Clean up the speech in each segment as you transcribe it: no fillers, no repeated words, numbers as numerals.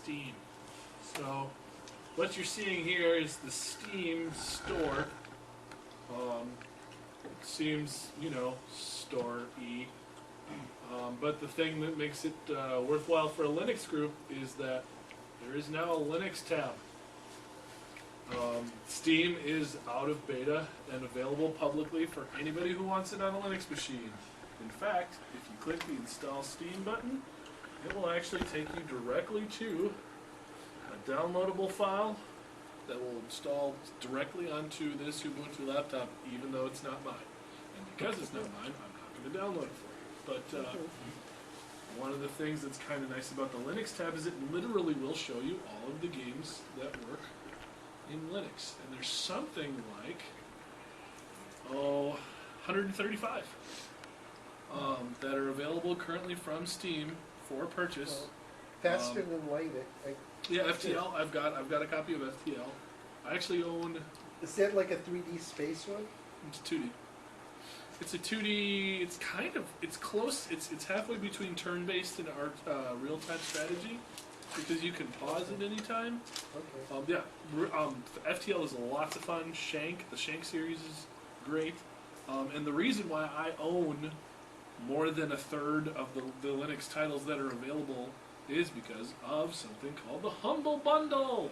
Steam. So what you're seeing here is the Steam store. It seems, store-y. But the thing that makes it worthwhile for a Linux group is that there is now a Linux tab. Steam is out of beta and available publicly for anybody who wants it on a Linux machine. In fact, if you click the Install Steam button, it will actually take you directly to a downloadable file that will install directly onto this Ubuntu laptop, even though it's not mine. And because it's not mine, I'm not going to download it for you. But one of the things that's kind of nice about the Linux tab is it literally will show you all of the games that work in Linux. And there's something like, 135 that are available currently from Steam for purchase. Faster than light. Yeah, FTL. I've got a copy of FTL. I actually own. Is that like a 3D space one? It's 2D. It's a 2D. It's close. It's halfway between turn-based and real-time strategy, because you can pause at any time. Okay. FTL is lots of fun. The Shank series is great, and the reason why I own more than a third of the Linux titles that are available is because of something called the Humble Bundle.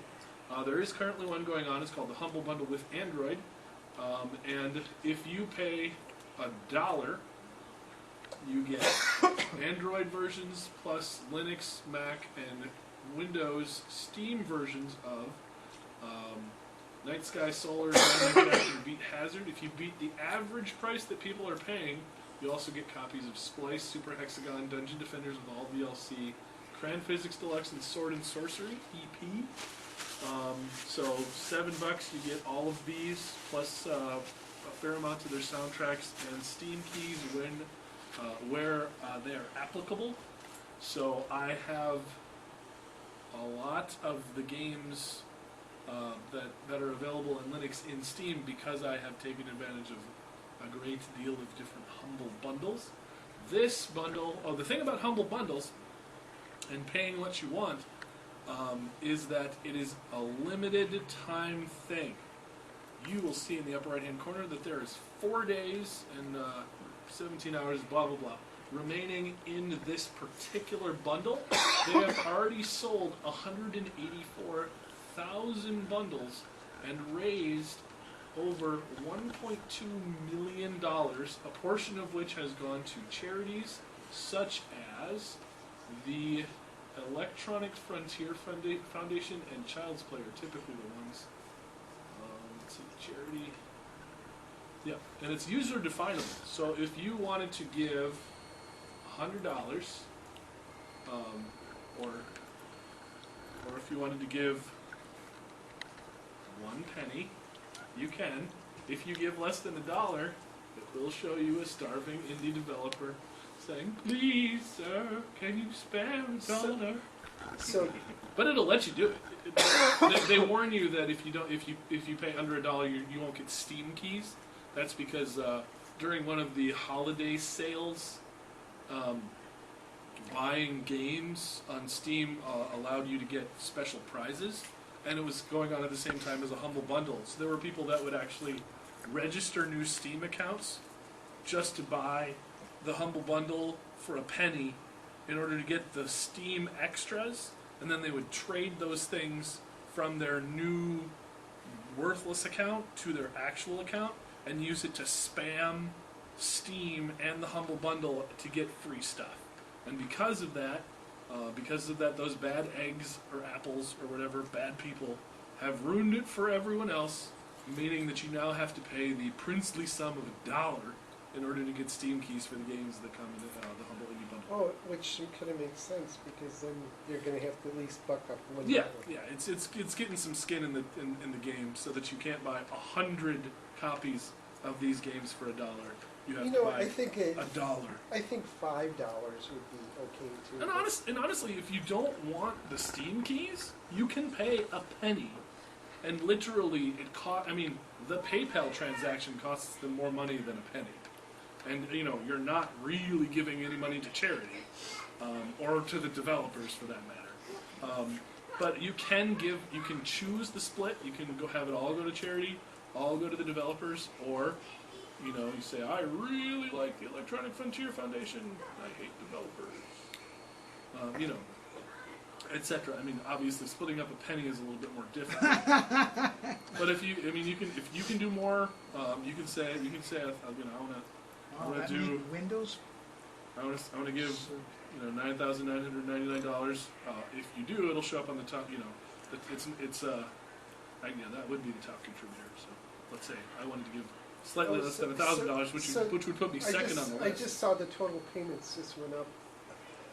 There is currently one going on. It's called the Humble Bundle with Android, and if you pay $1, you get Android versions plus Linux, Mac, and Windows Steam versions of Night Sky Solar, and Beat Hazard. If you beat the average price that people are paying, you also get copies of Splice, Super Hexagon, Dungeon Defenders with all DLC, Cran Physics Deluxe, and Sword and Sorcery EP. So $7 you get all of these, plus a fair amount to their soundtracks and Steam keys where they are applicable. So I have a lot of the games that are available in Linux in Steam because I have taken advantage of a great deal of different Humble Bundles. This bundle, the thing about Humble Bundles and paying what you want is that it is a limited time thing. You will see in the upper right hand corner that there is 4 days and 17 hours, blah blah blah, remaining in this particular bundle. They have already sold 184,000 bundles and raised over $1.2 million, a portion of which has gone to charities such as the Electronic Frontier Foundation and Child's Play are typically the ones. Let's see, charity. Yeah, and it's user definable. So if you wanted to give $100, or if you wanted to give 1 penny, you can. If you give less than $1, it will show you a starving indie developer saying, "Please, sir, can you spare $1?" But it'll let you do it. They warn you that if you pay under $1, you won't get Steam keys. That's because during one of the holiday sales, buying games on Steam allowed you to get special prizes. And it was going on at the same time as a Humble Bundle. So there were people that would actually register new Steam accounts just to buy the Humble Bundle for a penny in order to get the Steam extras, and then they would trade those things from their new worthless account to their actual account and use it to spam Steam and the Humble Bundle to get free stuff. And because of that, those bad eggs or apples or whatever, bad people, have ruined it for everyone else, meaning that you now have to pay the princely sum of $1 in order to get Steam keys for the games that come in the Humble Indie Bundle. Oh, which kind of makes sense, because then you're going to have to at least buck up $1. Yeah, it's getting some skin in the game, so that you can't buy 100 copies of these games for $1. You have to buy I think $1. I think $5 would be okay too. And honestly, if you don't want the Steam keys, you can pay a penny, and literally the PayPal transaction costs them more money than a penny, and you're not really giving any money to charity, or to the developers for that matter. But you can choose the split. You can have it all go to charity, all go to the developers, or you say, I really like the Electronic Frontier Foundation. I hate developers. Etc. I mean, obviously, splitting up a penny is a little bit more difficult. But if you can do more, you can say, I want to do Windows. I want to give $9,999. If you do, it'll show up on the top. That would be the top contributor. So let's say I wanted to give slightly less than $1,000, which would put me second on the list. I just saw the total payments just went up.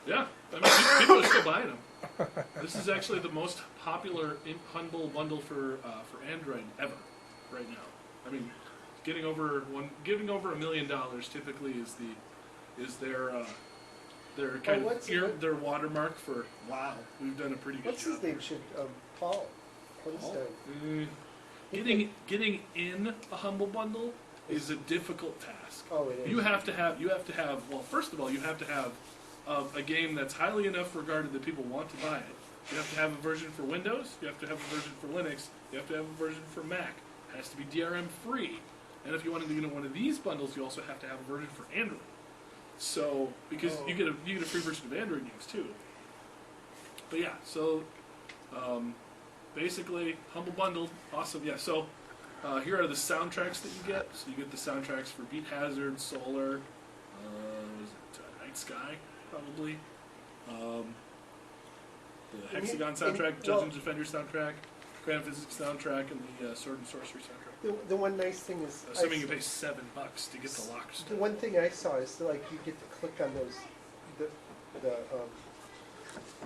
Yeah, I mean, people are still buying them. This is actually the most popular Humble bundle for Android ever right now. I mean, giving over $1 million typically is their kind of their watermark for wow. We've done a pretty good What's job. his name? Should Paul? What is that? Getting in a Humble bundle is a difficult task. Oh, it is. You have to have. Well, first of all, you have to have a game that's highly enough regarded that people want to buy it. You have to have a version for Windows. You have to have a version for Linux. You have to have a version for Mac. It has to be DRM free. And if you want to do one of these bundles, you also have to have a version for Android. So because you get a free version of Android games too. But yeah, so basically Humble Bundle, awesome. Yeah, so here are the soundtracks that you get. So you get the soundtracks for Beat Hazard, Solar, Night Sky, probably. The Hexagon soundtrack, Judge and Defender soundtrack, Grand Physics soundtrack, and the Sword and Sorcery soundtrack. The one nice thing is, assuming you pay $7 to get the lock. The one thing I saw is like you get to click on those,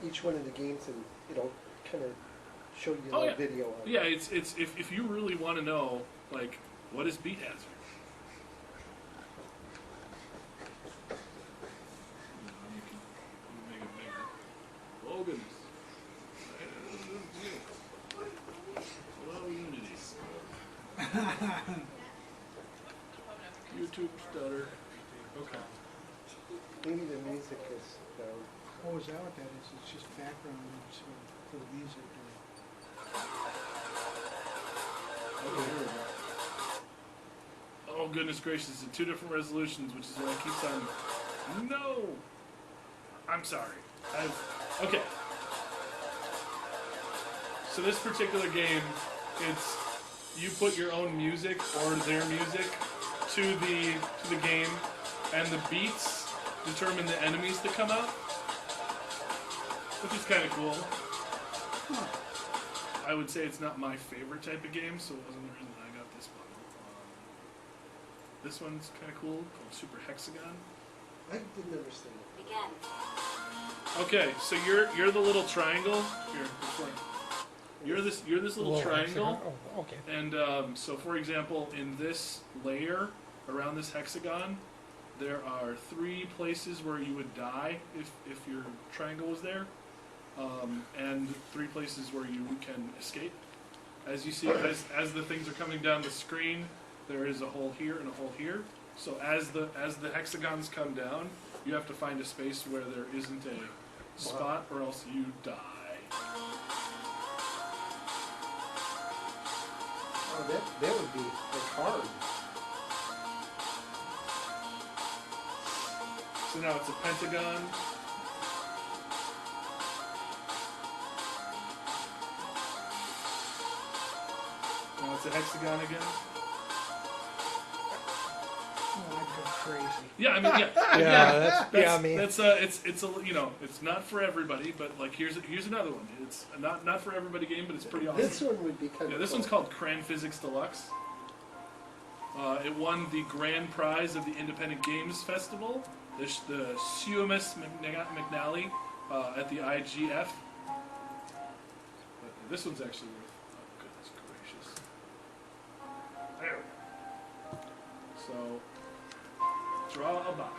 each one of the games, and it'll kind of show you a video on it. Yeah, it's if you really want to know, like, what is Beat Hazard? You can make it bigger. Oh goodness. Hello, Unity. YouTube stutter. Okay. Maybe the music is down. Oh, is that what that is? It's just background for the music. Okay, here we go. Oh goodness gracious! It's 2 different resolutions, which is why it keeps on. No, I'm sorry. Okay. So this particular game, it's you put your own music or their music to the game, and the beats determine the enemies that come out, which is kind of cool. Huh. I would say it's not my favorite type of game, so it wasn't the reason I got this one. This one's kind of cool, called Super Hexagon. I didn't understand it. Begin. Okay, so you're the little triangle. Here, this one. You're this little triangle. Oh, okay. And so, for example, in this layer around this hexagon, there are 3 places where you would die if your triangle was there, and 3 places where you can escape. As you see, as the things are coming down the screen, there is a hole here and a hole here. So as the hexagons come down, you have to find a space where there isn't a spot, or else you die. Oh, that would be like hard. So now it's a pentagon. Now it's a hexagon again. Oh, I'd go crazy. Yeah, I mean, yeah, it's a it's not for everybody, but like here's another one. It's not for everybody game, but it's pretty awesome. This one would be kind of this cool. one's called Cran Physics Deluxe. It won the grand prize of the Independent Games Festival, the Sumus McNally at the IGF. This one's actually worth. Oh goodness gracious! There we go. So, draw a box.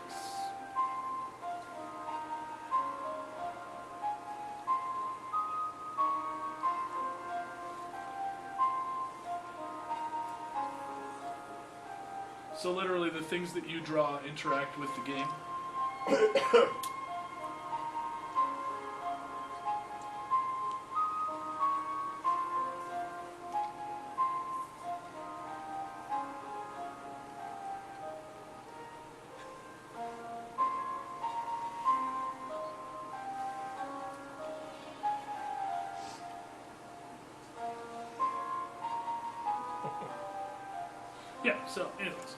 So literally the things that you draw interact with the game. Yeah. So, anyways,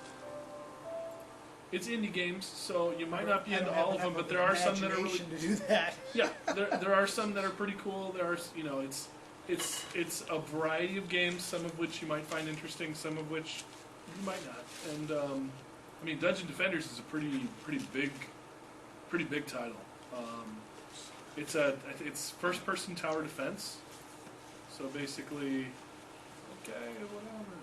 it's indie games, so you might not be I into don't have all of them, enough but there are some that are really. imagination to do that. Yeah, there are some that are pretty cool. There are, it's a variety of games. Some of which you might find interesting, some of which you might not. And I mean, Dungeon Defenders is a pretty big title. It's first-person tower defense. So basically, okay, whatever.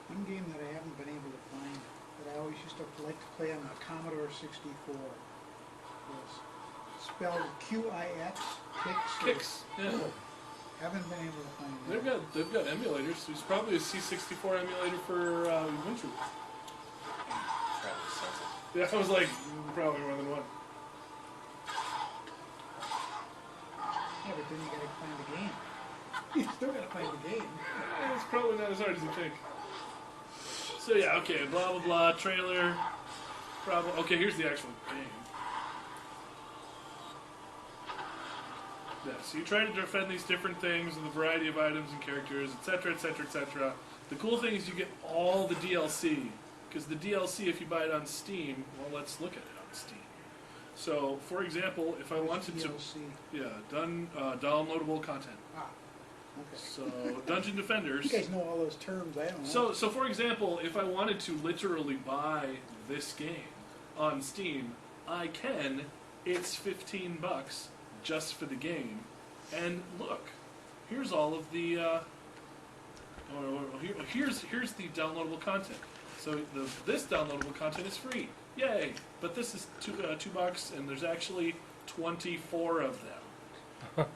One game that I haven't been able to find that I always used to like to play on the Commodore 64 was spelled Qix. Kicks. Yeah. Haven't been able to find They've got emulators. There's probably a C64 emulator for Winter. Yeah, I was like, probably more than one. Yeah, but then you gotta find the game. You still gotta find the game. It's probably not as hard as you think. So yeah, okay, blah blah blah, trailer. Okay, here's the actual game. Yeah, so you try to defend these different things with a variety of items and characters, etc., etc., etc. The cool thing is you get all the DLC, because the DLC, if you buy it on Steam, well, let's look at it on Steam. So, for example, if I wanted to, DLC. yeah, downloadable content. Ah, okay. So, Dungeon Defenders. You guys know all those terms, I don't know. So for example, if I wanted to literally buy this game on Steam, I can. It's $15 just for the game. And look, here's all of the. Here's the downloadable content. So this downloadable content is free. Yay! But this is $2, and there's actually 24 of them.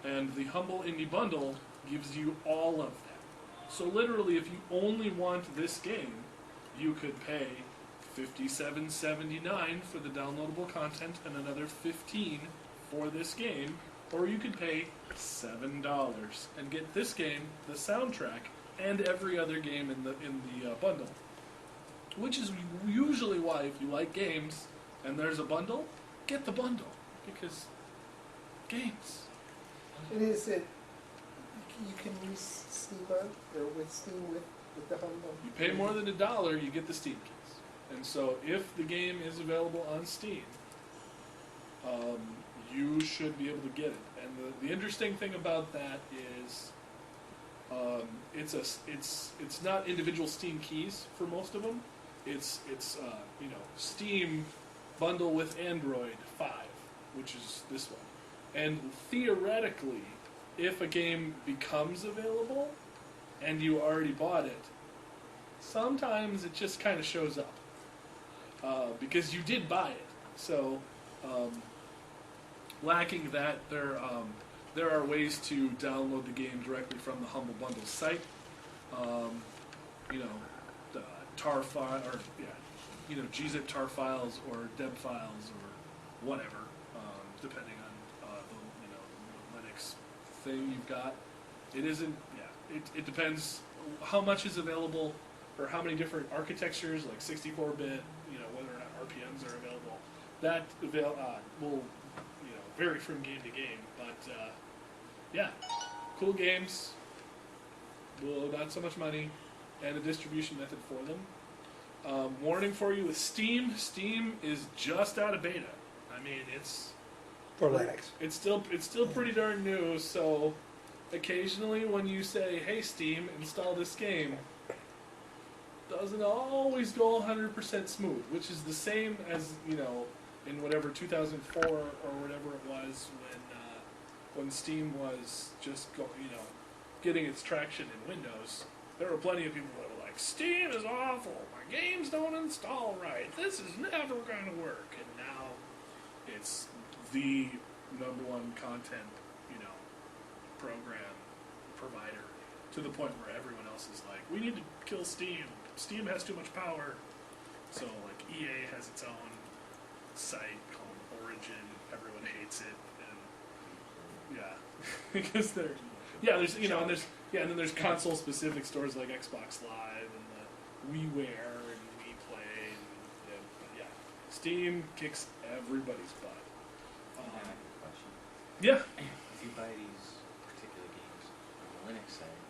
And the Humble Indie Bundle gives you all of them. So literally, if you only want this game, you could pay $57.79 for the downloadable content and another $15 for this game, or you could pay $7 and get this game, the soundtrack, and every other game in the bundle. Which is usually why, if you like games and there's a bundle, get the bundle, because games. And is it, you can use Steam on, or with Steam with the Humble? You pay more than $1, you get the Steam keys. And so if the game is available on Steam, you should be able to get it. And the interesting thing about that is it's not individual Steam keys for most of them. It's Steam bundle with Android 5, which is this one. And theoretically, if a game becomes available and you already bought it, sometimes it just kind of shows up because you did buy it. So, lacking that, there are ways to download the game directly from the Humble Bundle site. The tar file, or gzip tar files or deb files or whatever, depending on the Linux thing you've got. It isn't. Yeah, it depends how much is available, or how many different architectures, like 64-bit. Whether or not RPMs are available. That will vary from game to game, but yeah, cool games. Well, not so much money, and a distribution method for them. Warning for you with Steam. Steam is just out of beta. I mean, it's For Linux. It's still pretty darn new. So occasionally, when you say, "Hey, Steam, install this game," doesn't always go 100% smooth, which is the same as in whatever 2004 or whatever it was when Steam was just getting its traction in Windows. There were plenty of people that were like, "Steam is awful. My games don't install right. This is never going to work." And now it's the #1 content program provider, to the point where everyone else is like, "We need to kill Steam. Steam has too much power." So like EA has its own site called Origin. Everyone hates it, and because there's and then there's console specific stores like Xbox Live and the WiiWare and WiiPlay and Steam kicks everybody's butt. I have a question. Yeah. If you buy these particular games on the Linux side,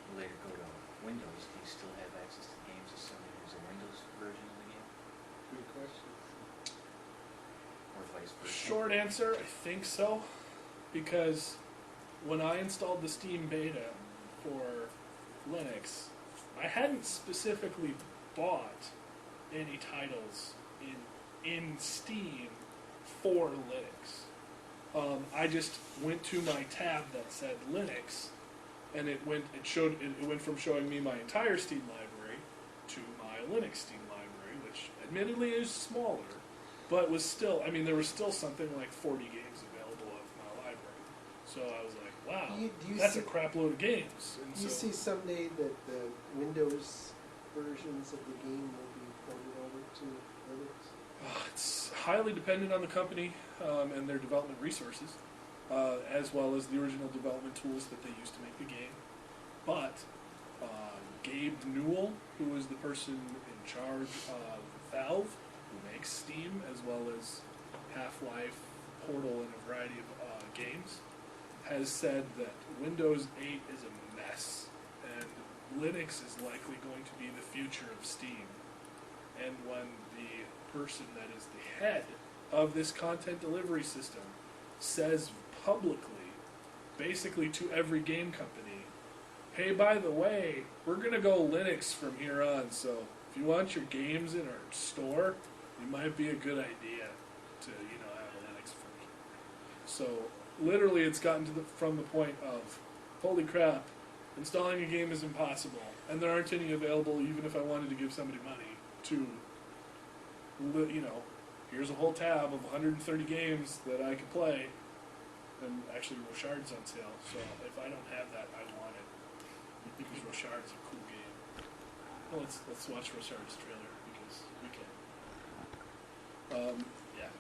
you later go to Windows, do you still have access to the games assuming there's a Windows version of the game? Good question. Or vice versa? Short answer, I think so. Because when I installed the Steam beta for Linux, I hadn't specifically bought any titles in Steam for Linux. I just went to my tab that said Linux, and it went from showing me my entire Steam library to my Linux Steam library, which admittedly is smaller, but was still, I mean, there was still something like 40 games available of my library. So I was like, wow, Do you that's see, a crap load of games. And do you so, see someday that the Windows versions of the game will be ported over to Linux? it's highly dependent on the company and their development resources, as well as the original development tools that they used to make the game. But Gabe Newell, who is the person in charge of Valve, who makes Steam, as well as Half-Life, Portal, and a variety of games, has said that Windows 8 is a mess, and Linux is likely going to be the future of Steam. And when the person that is the head of this content delivery system says publicly, basically to every game company, hey, by the way, we're going to go Linux from here on, so if you want your games in our store, it might be a good idea to, have a Linux version. So literally it's gotten to from the point of, holy crap, installing a game is impossible, and there aren't any available even if I wanted to give somebody money, to, here's a whole tab of 130 games that I could play, and actually Rochard's on sale, so if I don't have that, I want it, because Rochard's a cool game. Well, let's watch Rochard's trailer, because we can. Yeah.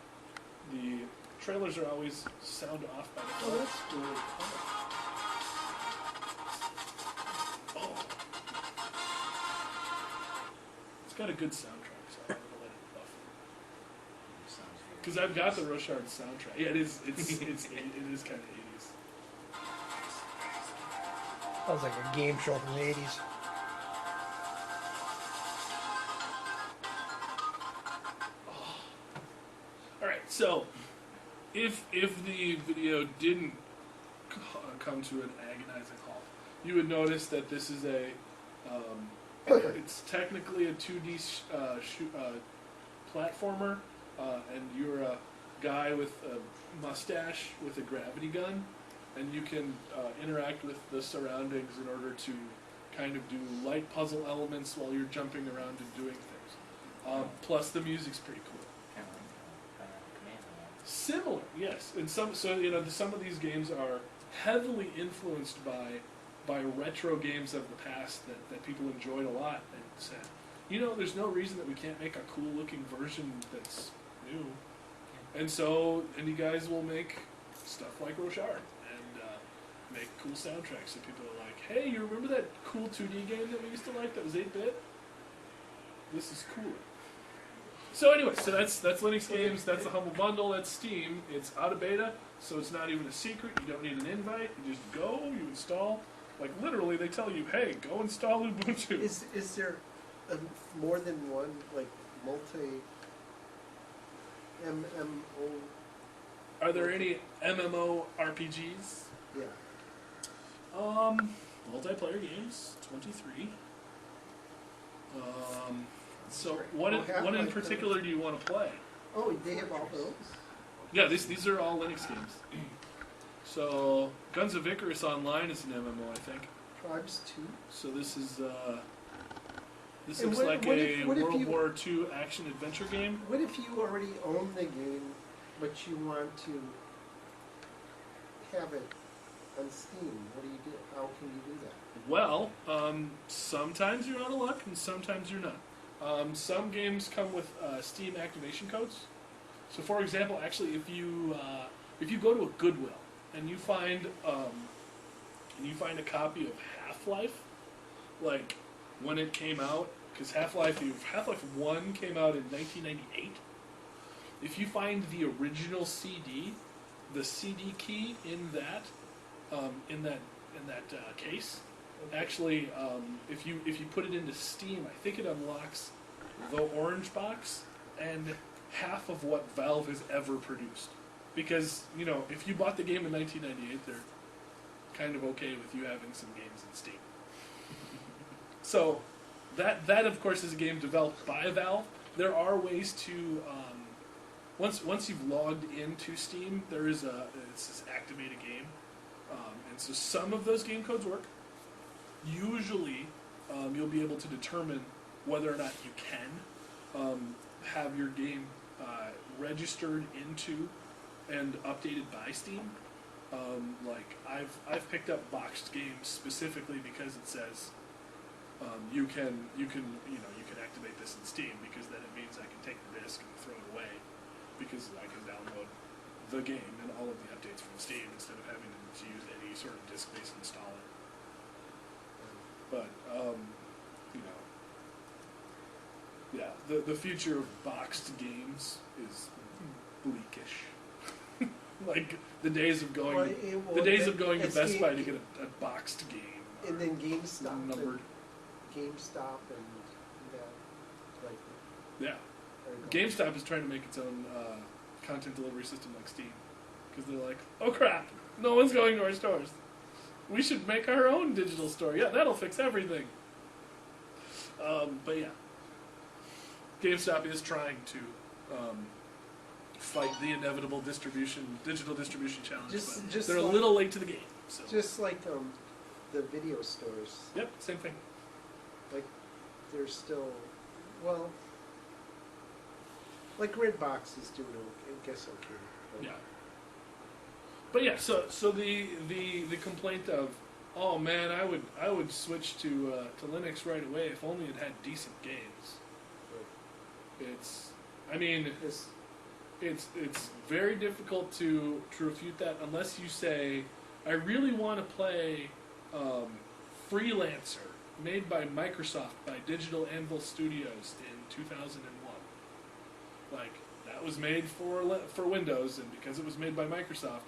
The trailers are always sound off by the Oh, that's really cool. Oh. It's got a good soundtrack, so I'm gonna let it buffer. Sounds very Because I've got the Rochard soundtrack. Yeah, it is. It is kind of 80s. Sounds like a game show from the 80s. All right. So, if the video didn't come to an agonizing halt, you would notice that this is a. It's technically a 2D platformer, and you're a guy with a mustache with a gravity gun, and you can interact with the surroundings in order to kind of do light puzzle elements while you're jumping around and doing things. Plus, the music's pretty cool. kind of command line. Similar, yes. And some of these games are heavily influenced by retro games of the past that people enjoyed a lot and said, there's no reason that we can't make a cool looking version that's new. And so indie guys will make stuff like Rochard and make cool soundtracks so people are like, hey, you remember that cool 2D game that we used to like that was 8-bit? This is cooler. So anyway, so that's Linux games, that's the Humble Bundle, that's Steam. It's out of beta, so it's not even a secret. You don't need an invite. You just go, you install. Like literally, they tell you, hey, go install Ubuntu. Is there more than one, like, multi MMO? Are there any MMO RPGs? Yeah. Multiplayer games, 23. So what in particular do you want to play? Oh, they have all those? Yeah, these are all Linux games. So Guns of Icarus Online is an MMO, I think. Tribes 2? So this is this And looks what- like what a if World you- War II action adventure game. What if you already own the game, but you want to have it on Steam? What do you do? How can you do that? Well, sometimes you're out of luck, and sometimes you're not. Some games come with Steam activation codes. So, for example, actually, if you go to a Goodwill and you find a copy of Half-Life, like when it came out, because Half-Life 1 came out in 1998. If you find the original CD, the CD key in that case, actually, if you put it into Steam, I think it unlocks the orange box and half of what Valve has ever produced. Because, you know, if you bought the game in 1998, they're kind of okay with you having some games in Steam. So, that of course is a game developed by Valve. There are ways to, once you've logged into Steam, it says activate a game. And so some of those game codes work. Usually, you'll be able to determine whether or not you can have your game registered into and updated by Steam. Like I've picked up boxed games specifically because it says you can activate this in Steam, because then it means I can take the disc and throw it away, because I can download the game and all of the updates from Steam instead of having to use any sort of disk-based installer. But yeah, the future of boxed games is bleakish. Like the days of going to Best Buy to get a boxed game. And then GameStop. Numbered. GameStop and that, like. Yeah. GameStop is trying to make its own content delivery system like Steam, because they're like, oh crap, no one's going to our stores. We should make our own digital store. Yeah, that'll fix everything. But yeah, GameStop is trying to fight the inevitable digital distribution challenge. But they're a little late to the game. So. Just like the video stores. Yep, same thing. Like, they're still, well, like Redbox is doing, I guess, okay. But Yeah. But yeah, so the complaint of, oh man, I would switch to Linux right away if only it had decent games. It's very difficult to refute that unless you say, I really want to play Freelancer, made by Microsoft by Digital Anvil Studios in 2001. Like, that was made for Windows, and because it was made by Microsoft,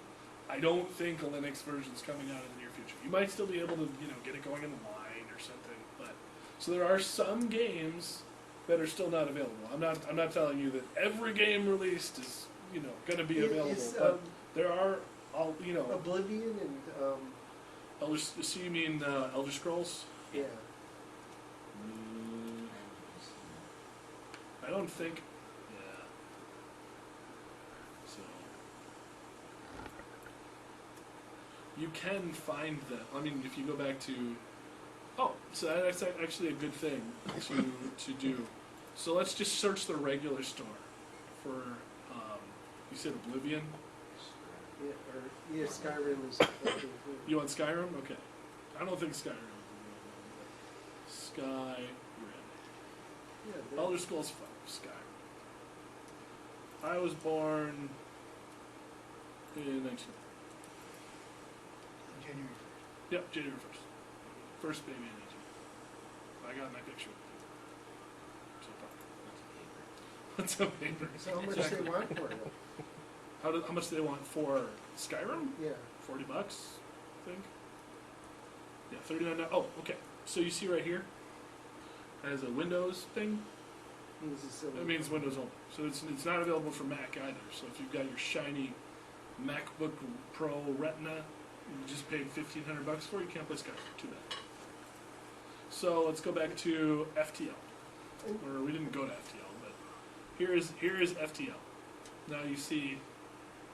I don't think a Linux version is coming out in the near future. You might still be able to, get it going in the line or something, but so there are some games that are still not available. I'm not telling you that every game released is, going to be available, but there are Oblivion and Elder. So you mean Elder Scrolls? yeah. I don't think. Yeah. So you can find them. I mean, if you go back to. Oh, so that's actually a good thing to do. So let's just search the regular store for. You said Oblivion. Yeah, Skyrim is. You want Skyrim? Okay. I don't think Skyrim. Skyrim. Yeah, Elder Scrolls 5, Skyrim. I was born in 19. January. Yep, January 1st. First baby in 19. I got my picture. What's a paper? So how much they want for it? How much do they want for Skyrim? Yeah. $40, I think. Yeah, $39. Oh, okay. So you see right here, it has a Windows thing. That means Windows only. So it's not available for Mac either. So if you've got your shiny MacBook Pro Retina, you just paid $1,500 for, you can't play Skyrim. Too bad. So let's go back to FTL. Or we didn't go to FTL, but here is FTL. Now you see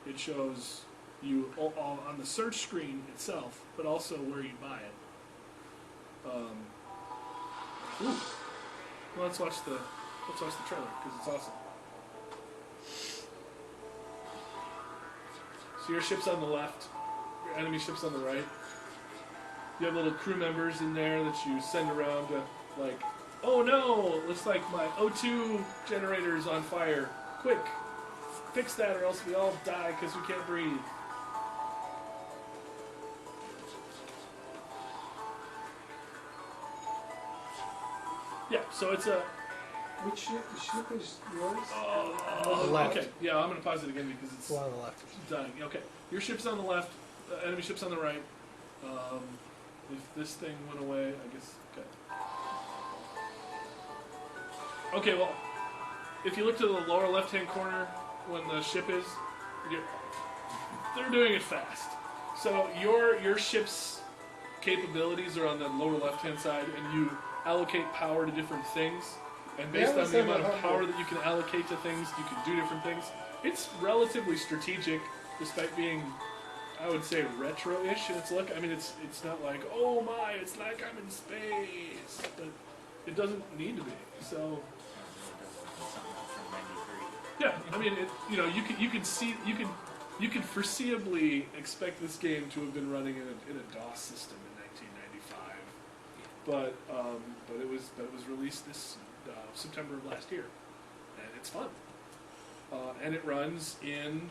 it shows you all on the search screen itself, but also where you buy it. Well, let's watch the trailer because it's awesome. So your ship's on the left, your enemy ship's on the right. You have little crew members in there that you send around to, like, oh no, looks like my O2 generator's on fire. Quick, fix that or else we all die because we can't breathe. Yeah, So it's a. Which ship is yours? The left. Okay, yeah, I'm gonna pause it again because it's The one on the left. dying. Okay, your ship's on the left. Enemy ship's on the right. If this thing went away, I guess. Okay. Okay, well, if you look to the lower left-hand corner when the ship is, they're doing it fast. So your ship's capabilities are on the lower left-hand side, and you allocate power to different things. And based on the amount of power that you can allocate to things, you can do different things. It's relatively strategic, despite being, I would say, retro-ish in its look. I mean, it's not like, oh my, it's like I'm in space, but it doesn't need to be. So, yeah, I mean, you can foreseeably expect this game to have been running in a DOS system in 1995, but it was released this September of last year, and it's fun. And it runs in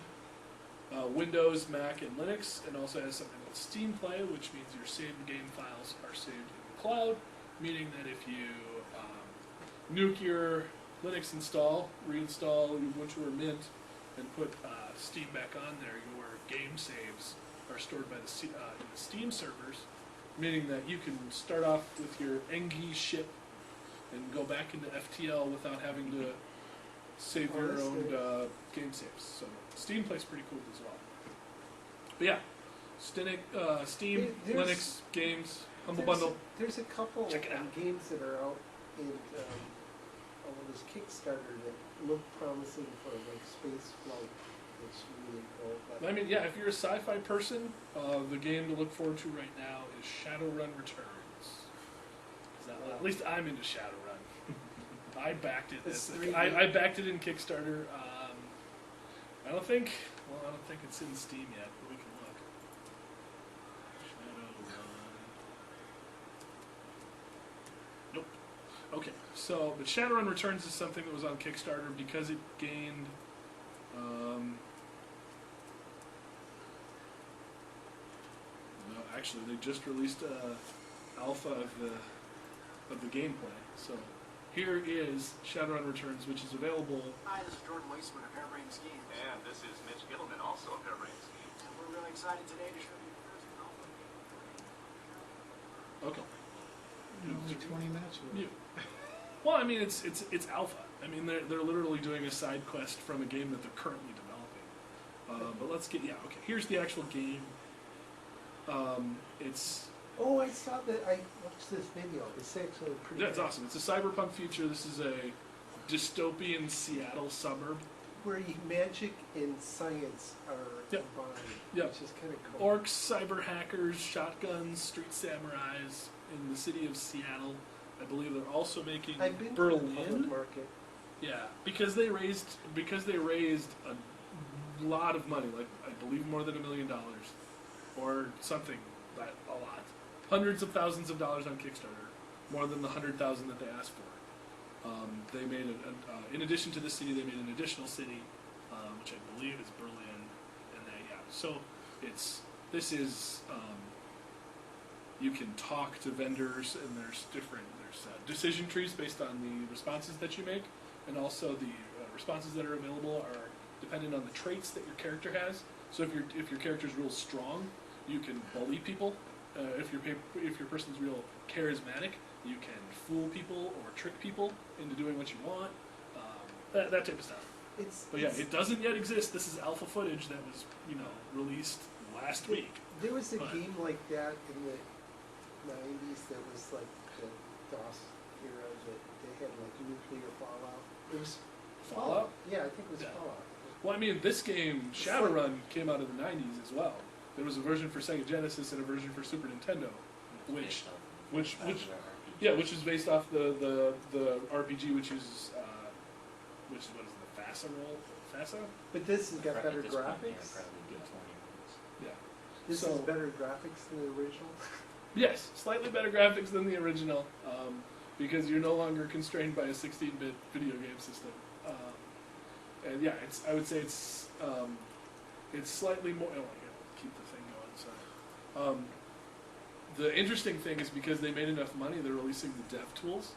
Windows, Mac, and Linux, and also has something called Steam Play, which means your saved game files are saved in the cloud, meaning that if you nuke your Linux reinstall Ubuntu or Mint, and put Steam back on there, your game saves are stored by the Steam servers, meaning that you can start off with your Engie ship and go back into FTL without having to save your own game saves. So Steam Play's pretty cool as well. But yeah, Steam, Linux, games, Humble Bundle. There's a couple Check it out. games that are out in this Kickstarter that look promising for like space flight. It's really cool. But I mean, yeah, if you're a sci-fi person, the game to look forward to right now is Shadowrun Returns. At least I'm into Shadowrun. I backed it. I backed it in Kickstarter. I don't think it's in Steam yet, but we can look. Shadowrun. Nope. Okay, but Shadowrun Returns is something that was on Kickstarter because it gained. No, actually, they just released alpha of the gameplay. So here is Shadowrun Returns, which is available. Hi, this is Jordan Weissman of Hairbrain Schemes. And this is Mitch Gittleman, also of Hairbrain Schemes. And we're really excited today to show you the first alpha game. Okay. Only 20 minutes worth. Yeah. Well, I mean, it's alpha. I mean, they're literally doing a side quest from a game that they're currently developing. But let's get okay. Here's the actual game. It's. oh, I saw that. I watched this video. It's actually pretty. Yeah, it's good. awesome. It's a cyberpunk future. This is a dystopian Seattle suburb. Where magic and science are Yep. combined, Yep. which is kind of cool. Orcs, cyber hackers, shotguns, street samurais in the city of Seattle. I believe they're also making I've been to the Berlin. public market. Yeah, because they raised a lot of money, like I believe more than $1 million, or something that a lot, hundreds of thousands of dollars on Kickstarter, more than the 100,000 that they asked for. They made in addition to this city, they made an additional city, which I believe is Berlin, and so this is you can talk to vendors, and there's decision trees based on the responses that you make, and also the responses that are available are dependent on the traits that your character has. So if your character's real strong, you can bully people. If your person's real charismatic, you can fool people or trick people into doing what you want. That type of stuff. But yeah, it doesn't yet exist. This is alpha footage that was released last week. There was a game like that in the 90s that was like the DOS era that they had like nuclear fallout. It was Fallout? Yeah, I think it was Yeah. Fallout. Well, I mean, this game Shadowrun came out in the 90s as well. There was a version for Sega Genesis and a version for Super Nintendo, which is based off the RPG, which is what is it, the FASA role? FASA? But this has got better At this point, graphics. probably a good 20 minutes. Yeah. This So- is better graphics than the original. Yes, slightly better graphics than the original, because you're no longer constrained by a 16-bit video game system. And yeah, I would say it's slightly more. Oh, I gotta keep the thing going. So, the interesting thing is because they made enough money, they're releasing the dev tools,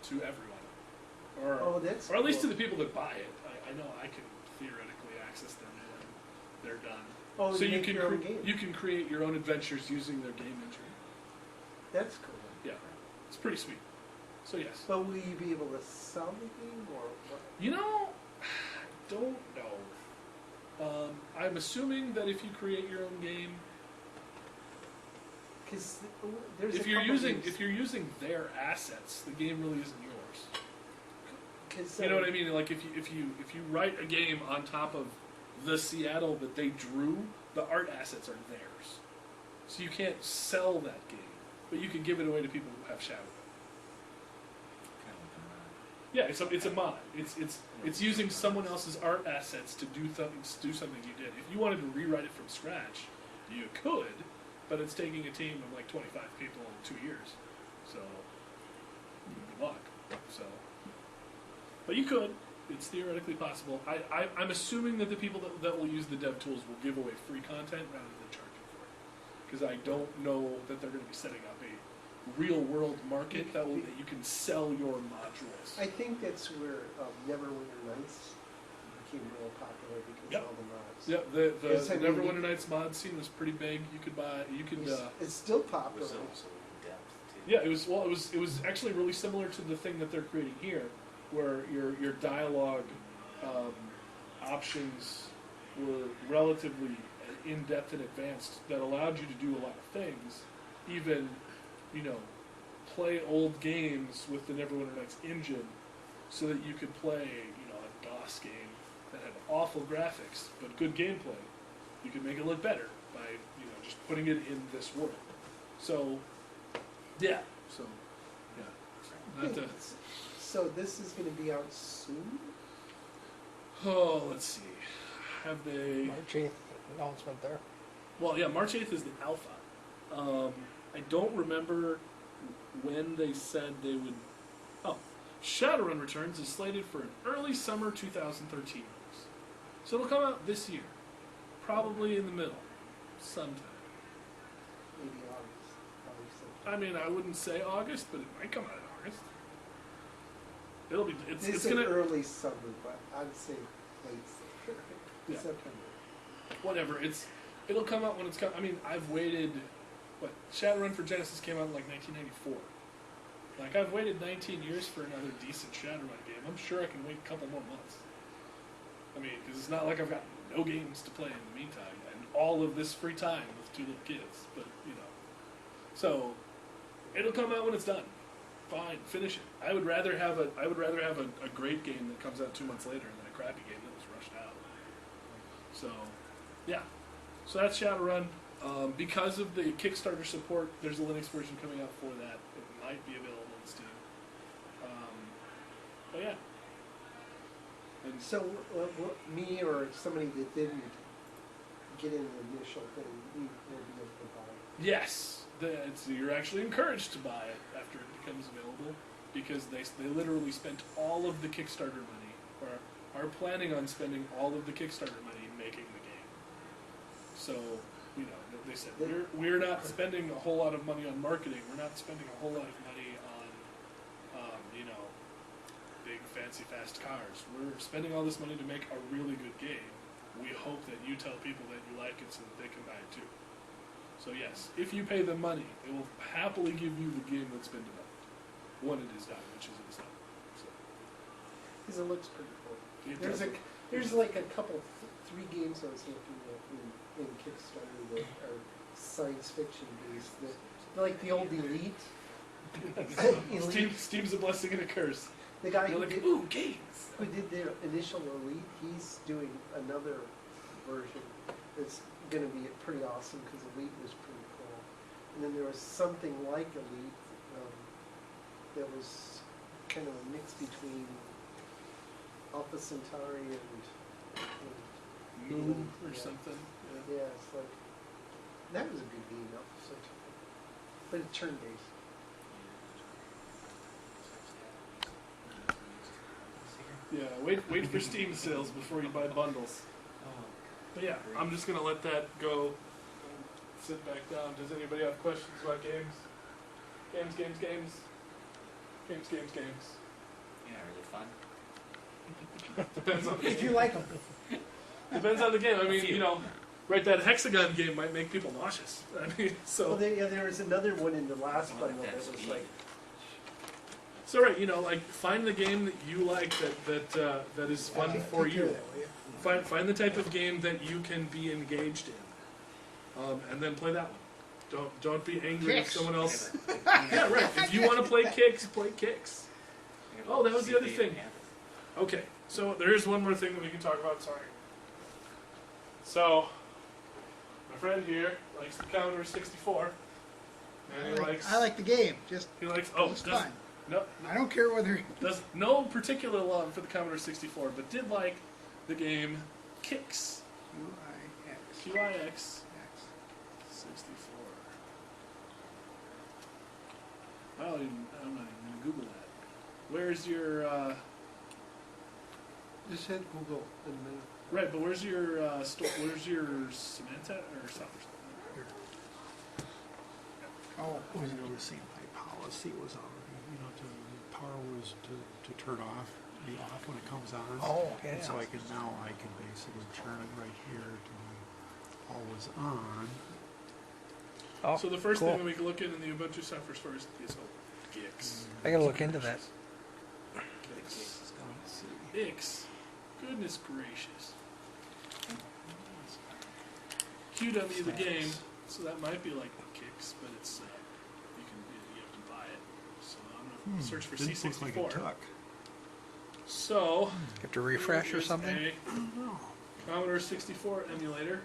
to everyone, or Oh, that's or at least to cool. the people that buy it. I know I can theoretically access them when they're done. Oh, So you you make can your own game. you can create your own adventures using their game engine. That's cool. Yeah, it's pretty sweet. So yes, But will you be able to sell the game or what? you know, I don't know. I'm assuming that if you create your own game, Because there's if a you're couple using games- if you're using their assets, the game really isn't yours. 'cause, You know what I mean? Like if you write a game on top of the Seattle that they drew, the art assets are theirs. So you can't sell that game, but you can give it away to people who have Shadow. Kind of like a mod. Yeah, it's a mod. It's using someone else's art assets to do something you did. If you wanted to rewrite it from scratch, you could, but it's taking a team of like 25 people in 2 years. So good luck. So, but you could. It's theoretically possible. I'm assuming that the people that will use the dev tools will give away free content rather than charging for it, because I don't know that they're going to be setting up a real world market that you can sell your modules. I think that's where Neverwinter Nights became real popular because Yep. of all the mods. Yeah, Yes, I the mean, Neverwinter Nights mod scene was pretty big. You could buy, It's still It popular. was also in depth too. yeah, it was actually really similar to the thing that they're creating here, where your dialogue options were relatively in depth and advanced that allowed you to do a lot of things, even play old games with the Neverwinter Nights engine, so that you could play a DOS game that had awful graphics but good gameplay. You could make it look better by just putting it in this world. So yeah, not to, So this is going to be out soon? oh, let's see, have they? March 8th announcement there. Well, yeah, March 8th is the alpha. I don't remember when they said they would. Oh, Shadowrun Returns is slated for an early summer 2013 release. So it'll come out this year, probably in the middle, sometime. Maybe August. I mean, I wouldn't say August, but it might come out in August. It'll be. It's It's an gonna. early summer, but I'd say late Yeah. September. Whatever. It'll come out when it's come. I mean, I've waited. What Shadowrun for Genesis came out in like 1994. Like I've waited 19 years for another decent Shadowrun game. I'm sure I can wait a couple more months. I mean, because it's not like I've got no games to play in the meantime, and all of this free time with 2 little kids. But so it'll come out when it's done. Fine, finish it. I would rather have a great game that comes out 2 months later than a crappy game that was rushed out. So, yeah. So that's Shadowrun. Because of the Kickstarter support, there's a Linux version coming out for that. It might be available on Steam. But yeah. And So me or somebody that didn't get in the initial thing, we will be able to buy it. yes, you're actually encouraged to buy it after it becomes available, because they literally spent all of the Kickstarter money, or are planning on spending all of the Kickstarter money making the game. So, they said we're not spending a whole lot of money on marketing. We're not spending a whole lot of money on big fancy fast cars. We're spending all this money to make a really good game. We hope that you tell people that you like it so that they can buy it too. So yes, if you pay them money, they will happily give you the game that's been developed when it is done, which is it is done. So, Because it looks pretty cool. it There's does- there's like a couple, 3 games I was looking at in Kickstarter that are science fiction based. They're like the old Elite. Steam's a blessing and a curse. The guy You're who like, did, ooh, games. who did the initial Elite, he's doing another version that's going to be pretty awesome because Elite was pretty cool. And then there was something like Elite that was kind of a mix between Alpha Centauri and Moon or yeah. something. Yeah, it's like that was a good game, Alpha Centauri, but it's turn-based. Yeah, wait for Steam sales before you buy bundles. But yeah, I'm just gonna let that go and sit back down. Does anybody have questions about games? Games. Games. Yeah, are they fun? Depends on the If you game. like them. Depends on the game. I mean, few. you know, right? That hexagon game might make people nauseous. I mean, Well, so there was another one in the last Well, bundle that that's was neat. like, right. You know, like find the game that you like that is fun for Take care you. of that, will you? Find the type of game that you can be engaged in, and then play that one. Don't be angry if Kicks. someone else. Yeah, right. If you want to play kicks, play kicks. Oh, that was the other thing. Okay, so there is one more thing that we can talk about. Sorry. So, my friend here likes the Commodore 64, and he likes. I like the game, just, He likes. Oh, it's does, fun. no, I don't care whether, does no particular love for the Commodore 64, but did like the game Kicks. UIX. QIX 64. I'm not even gonna Google that. Where's your just hit Google and then. right? But where's your where's your Symantec or something? Oh, Was it on the same policy was already, the power was to turn be off when it comes on. Oh, yeah. And so I can basically turn it right here to be always on. Oh, So the first cool. thing that we can look in the Ubuntu software store is GIX. I gotta look into that. GIX. Let's see. Ix. Goodness gracious. QW the game, so that might be like Kicks, but it's you have to buy it. So I'm gonna search for Didn't look like it C64. took. So You have to refresh or here's something? a Commodore 64 emulator,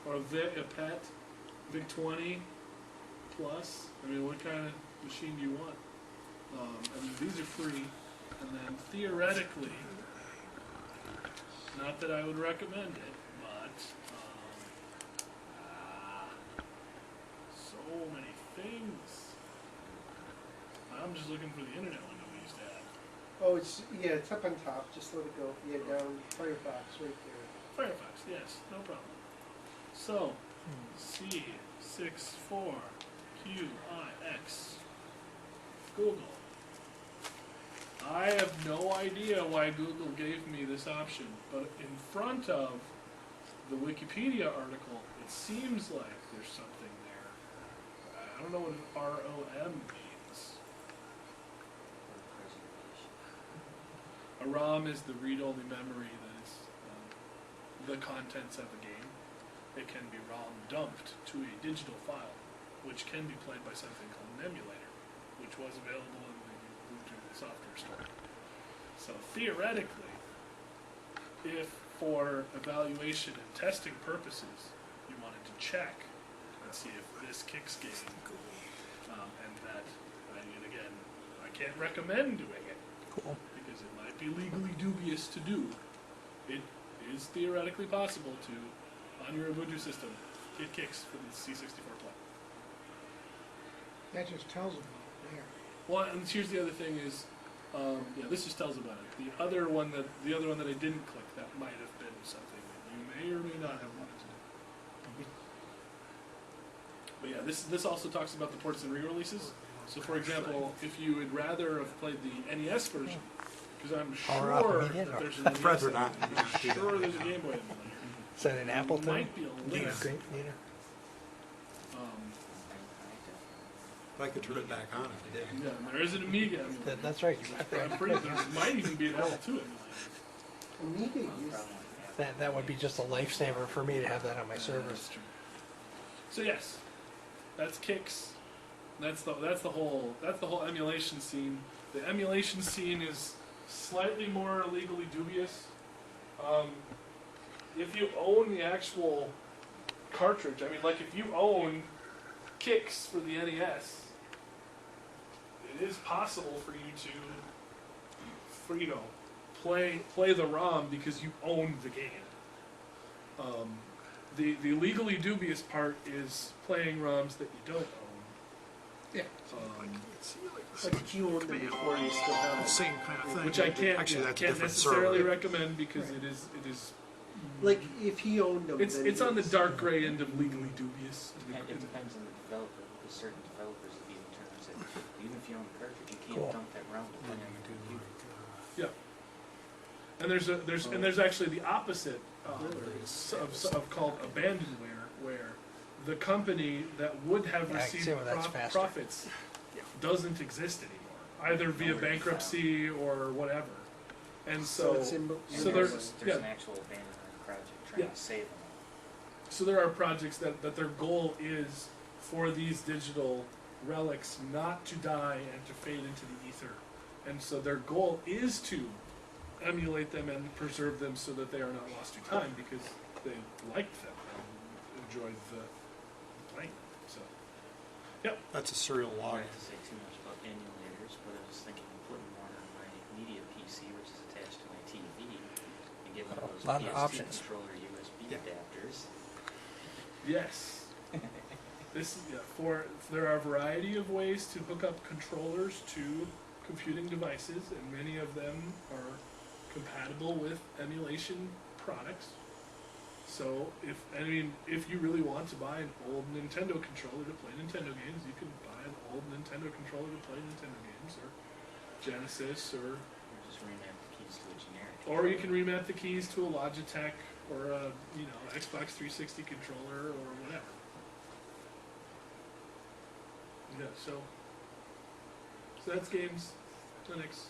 or a PET, VIC-20 Plus. I mean, what kind of machine do you want? And these are free. And then theoretically, not that I would recommend it, but so many things. I'm just looking for the internet window we used to have. Oh, it's up on top, just let it go, down Firefox right there. Firefox, yes, no problem. So, C64QIX, Google. I have no idea why Google gave me this option, but in front of the Wikipedia article, it seems like there's something there. I don't know what an ROM means. A ROM is the read-only memory that is the contents of a game. It can be ROM dumped to a digital file, which can be played by something called an emulator, which was available in the Ubuntu software store. So theoretically, if for evaluation and testing purposes, you wanted to check and see if this Kicks game, and that, and again, I can't recommend doing it, Cool. because it might be legally dubious to do. It is theoretically possible to, on your Ubuntu system, get Kicks for the C64 play. that just tells them there. Well, and here's the other thing is, yeah, this just tells about it. The other one that I didn't click, that might have been something that you may or may not have wanted to do. But yeah, this also talks about the ports and re-releases. So for example, if you would rather have played the NES version, because I'm Power up sure immediate, that or- there's an I'd NES rather version. not I'm sure there's a Game Boy emulator. Is that in Appleton? Might be a link. Great theater. I could turn it back on if I did. Yeah, and there is an Amiga emulator. That's right. You got I'm that. pretty, there might even be an L2 emulator. Amiga used, That would be just a lifesaver for me to have that on my servers. So yes, that's Kicks. That's the whole emulation scene. The emulation scene is slightly more legally dubious. If you own the actual cartridge, I mean, like if you own Kicks for the NES, it is possible for you to, play the ROM because you own the game. The legally dubious part is playing ROMs that you don't own. Yeah. like if you owned them before, you still have them. Same kind of thing. Which I can't Actually, that's a can't different necessarily server. recommend because Right. it is Like if he owned them, then it's on the dark gray end of legally dubious. It depends on the developer, because certain developers, it even turns out Even if you own the cartridge, you can't Cool. dump that ROM to put Then it you on do the computer. like, And there's actually the opposite of called abandonware, where the company that would have Yeah, I can received see where that's faster. profits doesn't exist anymore, either via Nowhere to be bankruptcy or whatever. And So so, it's in, so in- there- There's yeah. an actual abandonment project trying Yeah. to save them all. so there are projects that their goal is for these digital relics not to die and to fade into the ether. And so their goal is to emulate them and preserve them so that they are not lost to time, because they liked them and enjoyed the playing them. So, yep. that's a serial I log. don't have to say too much about emulators, but I was thinking of putting one on my media PC, which is attached to my TV, and get one of those Lot of PS2 options. controller USB Yeah. adapters. Yes. There are a variety of ways to hook up controllers to computing devices, and many of them are compatible with emulation products. So if you really want to buy an old Nintendo controller to play Nintendo games, you can buy an old Nintendo controller to play Nintendo games, or Genesis, Or just remap the keys to a generic. or you can remap the keys to a Logitech or a Xbox 360 controller or whatever. Yeah, so that's games, Linux.